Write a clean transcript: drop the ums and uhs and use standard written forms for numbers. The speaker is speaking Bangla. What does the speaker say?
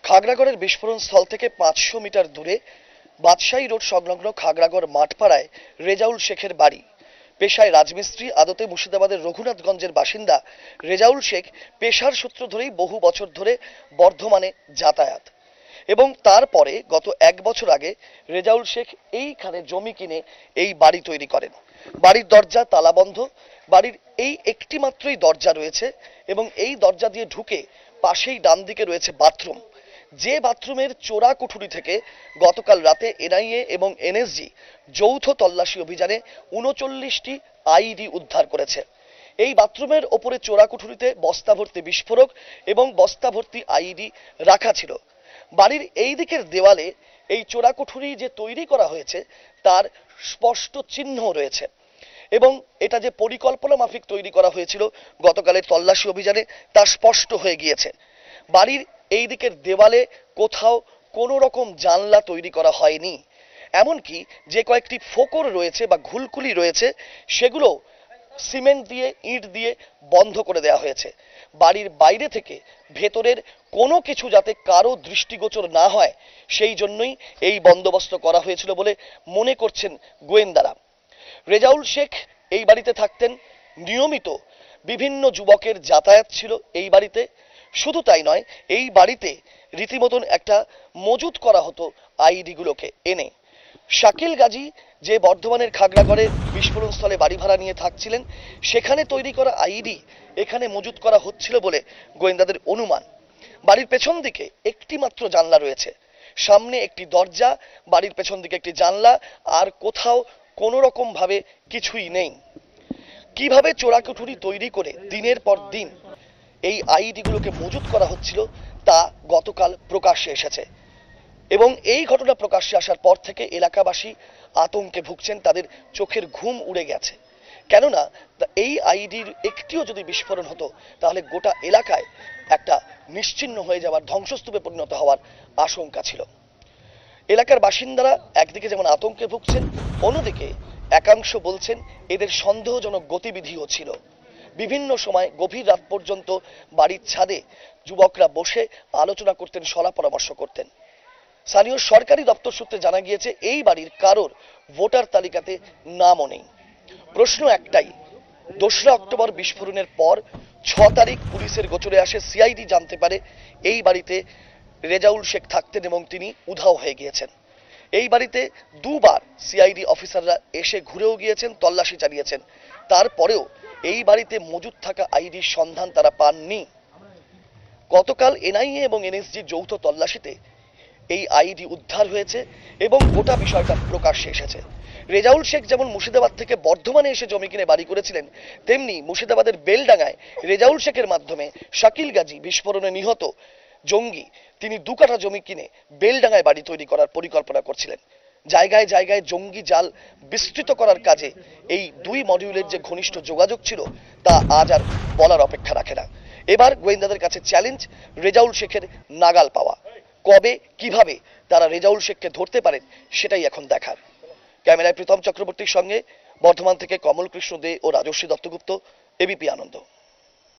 খাগড়াগড়ের বিস্ফোরণ স্থল থেকে ৫০০ মিটার দূরে বাদশাহী রোড সংলগ্ন খাগড়াগড় মাঠপাড়ায় রেজাউল শেখের বাড়ি। পেশায় রাজমিস্ত্রি, আদতে মুর্শিদাবাদের রঘুনাথগঞ্জের বাসিন্দা রেজাউল শেখ পেশার সূত্র ধরেই বহু বছর ধরে বর্ধমানে যাতায়াত এবং তারপরে গত ১ বছর আগে রেজাউল শেখ এইখানে জমি কিনে এই বাড়ি তৈরি করেন। বাড়ির দরজা তালাবন্ধ, বাড়ির এই একটি মাত্রই দরজা রয়েছে এবং এই দরজা দিয়ে ঢুকে পাশেই ডান দিকে রয়েছে বাথরুম। যে বাথরুমের চোরা কুঠুরি থেকে গতকাল রাতে এনআইএ এবং এনএসজি যৌথ তল্লাশি অভিযানে ৩৯টি আইইডি উদ্ধার করেছে। এই বাথরুমের ওপরে চোরা কুঠুরিতে বস্তা ভর্তি বিস্ফোরক এবং বস্তা ভর্তি আইইডি রাখা ছিল। বাড়ির এই দিকের দেওয়ালে এই চোরা কুঠুরি যে তৈরি করা হয়েছে তার স্পষ্ট চিহ্ন রয়েছে এবং এটা যে পরিকল্পনা মাফিক তৈরি করা হয়েছিল গতকালের তল্লাশি অভিযানে তা স্পষ্ট হয়ে গিয়েছে। বাড়ির এই দিকের দেওয়ালে কোথাও কোনো রকম জানলা তৈরি করা হয়নি, এমনকি যে কয়েকটি ফোকর রয়েছে বা ঘুলকুলি রয়েছে সেগুলো সিমেন্ট দিয়ে ইট দিয়ে বন্ধ করে দেওয়া হয়েছে। বাড়ির বাইরে থেকে ভেতরের কোনো কিছু যাতে কারো দৃষ্টিগোচর না হয় সেই জন্যই এই বন্দোবস্ত করা হয়েছিল বলে মনে করছেন গোয়েন্দারা। রেজাউল শেখ এই বাড়িতে থাকতেন, নিয়মিত বিভিন্ন যুবকের যাতায়াত ছিল এই বাড়িতে। শুধু তাই নয়, এই বাড়িতে রীতিমতন একটা মজুত করা হতো আইডিগুলোকে এনে। শাকিল গাজী যে বর্ধমানের খাগড়াগড়ের বিস্ফোরণ স্থলে বাড়ি ভাড়া নিয়ে থাকছিলেন, সেখানে তৈরি করা আইডি এখানে মজুত করা হচ্ছিল বলে গোয়েন্দাদের অনুমান। বাড়ির পেছন দিকে একটি মাত্র জানলা রয়েছে, সামনে একটি দরজা, বাড়ির পেছন দিকে একটি জানলা, আর কোথাও কোনো রকম ভাবে কিছুই নেই। কিভাবে চোরাকুঠুরি তৈরি করে দিনের পর দিন এই আইডিগুলোকে মজুত করা হচ্ছিল তা গতকাল প্রকাশ্যে এসেছে এবং এই ঘটনা প্রকাশ্যে আসার পর থেকে এলাকাবাসী আতঙ্কে ভুগছেন, তাদের চোখের ঘুম উড়ে গেছে। কেননা এই আইডির একটিও যদি বিস্ফোরণ হতো তাহলে গোটা এলাকায় একটা নিশ্চিহ্ন হয়ে যাওয়ার, ধ্বংসস্তূপে পরিণত হওয়ার আশঙ্কা ছিল। এলাকার বাসিন্দারা একদিকে যেমন আতঙ্কে ভুগছেন, অন্যদিকে একাংশ বলছেন এদের সন্দেহজনক গতিবিধিও ছিল। বিভিন্ন সময় গভীর রাত পর্যন্ত বাড়ির ছাদে যুবকরা বসে আলোচনা করতেন, সলা পরামর্শ করতেন। স্থানীয় সরকারি দপ্তর সূত্রে জানা গিয়েছে এই বাড়ির কারোর ভোটার তালিকাতে নামও নেই। প্রশ্ন একটাই, ২রা অক্টোবর বিস্ফোরণের পর ৬ তারিখ পুলিশের গোচরে আসে সিআইডি জানতে পারে এই বাড়িতে রেজাউল শেখ থাকতেন এবং তিনি উধাও হয়ে গিয়েছেন। এই বাড়িতে দুবার সিআইডি অফিসাররা এসে ঘুরেও গিয়েছেন, তল্লাশি চালিয়েছেন, তারপরেও এই বাড়িতে মজুদ থাকা আইডির সন্ধান তারা পাননি। গতকাল এনআইএ এবং এনএসজি যৌথ তল্লাশিতে এই আইডি উদ্ধার হয়েছে এবং গোটা বিষয়টা প্রকাশ্যে এসেছে। রেজাউল শেখ যেমন মুর্শিদাবাদ থেকে বর্ধমানে এসে জমি কিনে বাড়ি করেছিলেন, তেমনি মুর্শিদাবাদের বেলডাঙ্গায় রেজাউল শেখের মাধ্যমে শাকিল গাজী বিস্ফোরণে নিহত জঙ্গি, তিনি ২ কাঠা জমি কিনে বেলডাঙ্গায় বাড়ি তৈরি করার পরিকল্পনা করছিলেন। জায়গায় জায়গায় জঙ্গি জাল বিস্তৃত করার কাজে এই দুই মডিউলের যে ঘনিষ্ঠ যোগাযোগ ছিল তা আজ আর বলার অপেক্ষা রাখে না। এবার গোয়েন্দাদের কাছে চ্যালেঞ্জ রেজাউল শেখের নাগাল পাওয়া। কবে কিভাবে তারা রেজাউল শেখকে ধরতে পারেন সেটাই এখন দেখার। ক্যামেরায় প্রীতম চক্রবর্তীর সঙ্গে বর্ধমান থেকে কমল কৃষ্ণ দে ও রাজস্বী দত্তগুপ্ত, এবিপি আনন্দ।